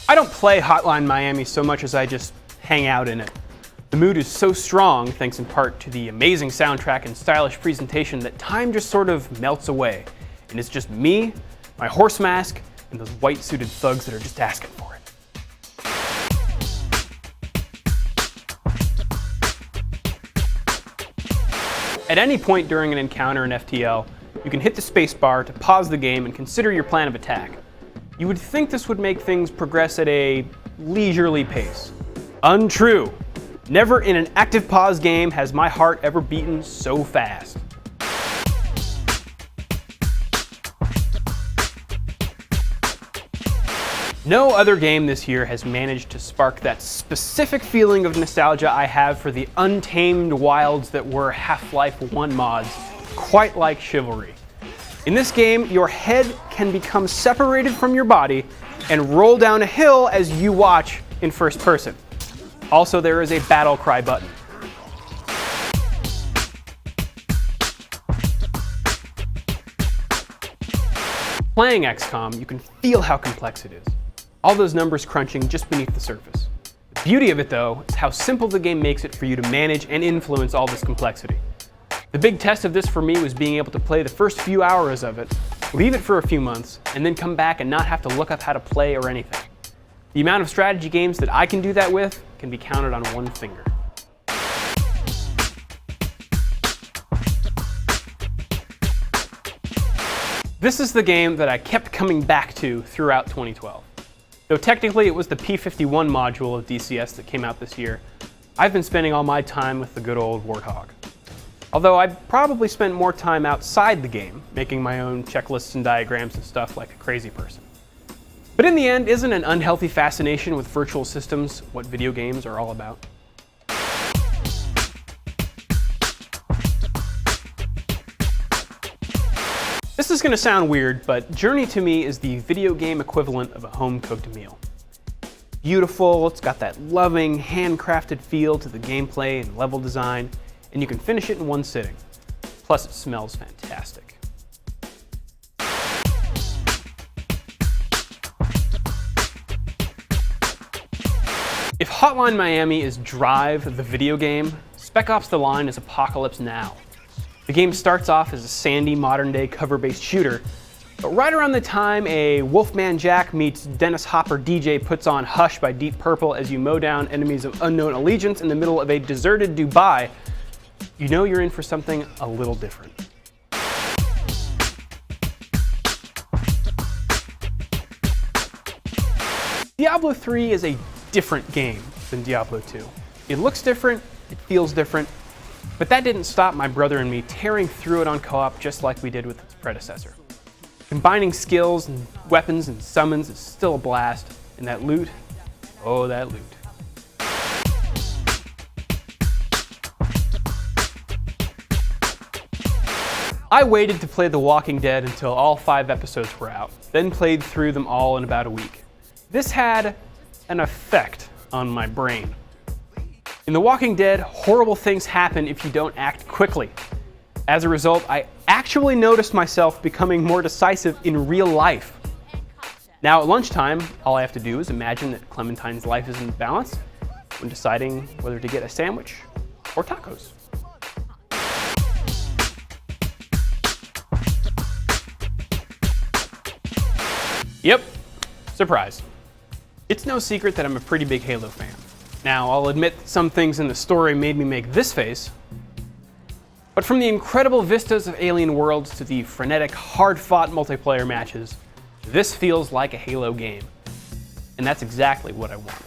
I don't play Hotline Miami so much as I just hang out in it. The mood is so strong, thanks in part to the amazing soundtrack and stylish presentation, that time just sort of melts away. And it's just me, my horse mask, and those white-suited thugs that are just asking for it. At any point during an encounter in FTL, you can hit the spacebar to pause the game and consider your plan of attack. You would think this would make things progress at a leisurely pace. Untrue. Never in an active pause game has my heart ever beaten so fast. No other game this year has managed to spark that specific feeling of nostalgia I have for the untamed wilds that were Half-Life 1 mods, quite like Chivalry. In this game, your head can become separated from your body and roll down a hill as you watch in first person. Also, there is a battle cry button. Playing XCOM, you can feel how complex it is. All those numbers crunching just beneath the surface. The beauty of it, though, is how simple the game makes it for you to manage and influence all this complexity. The big test of this for me was being able to play the first few hours of it, leave it for a few months, and then come back and not have to look up how to play or anything. The amount of strategy games that I can do that with can be counted on one finger. This is the game that I kept coming back to throughout 2012. Though technically it was the P51 module of DCS that came out this year, I've been spending all my time with the good old Warthog. Although I probably spent more time outside the game, making my own checklists and diagrams and stuff like a crazy person. But in the end, isn't an unhealthy fascination with virtual systems what video games are all about? This is going to sound weird, but Journey to me is the video game equivalent of a home-cooked meal. Beautiful, it's got that loving, handcrafted feel to the gameplay and level design, and you can finish it in one sitting. Plus, it smells fantastic. If Hotline Miami is Drive, the video game, Spec Ops: The Line is Apocalypse Now. The game starts off as a sandy, modern-day cover-based shooter, but right around the time a Wolfman Jack meets Dennis Hopper DJ puts on Hush by Deep Purple as you mow down enemies of unknown allegiance in the middle of a deserted Dubai, you know you're in for something a little different. Diablo 3 is a different game than Diablo 2. It looks different, it feels different, but that didn't stop my brother and me tearing through it on co-op just like we did with its predecessor. Combining skills and weapons and summons is still a blast, and that loot, oh that loot. I waited to play The Walking Dead until all 5 episodes were out, then played through them all in about a week. This had an effect on my brain. In The Walking Dead, horrible things happen if you don't act quickly. As a result, I actually noticed myself becoming more decisive in real life. Now at lunchtime, all I have to do is imagine that Clementine's life is in balance when deciding whether to get a sandwich or tacos. Yep, surprise. It's no secret that I'm a pretty big Halo fan. Now, I'll admit that some things in the story made me make this face, but from the incredible vistas of alien worlds to the frenetic, hard-fought multiplayer matches, this feels like a Halo game. And that's exactly what I wanted.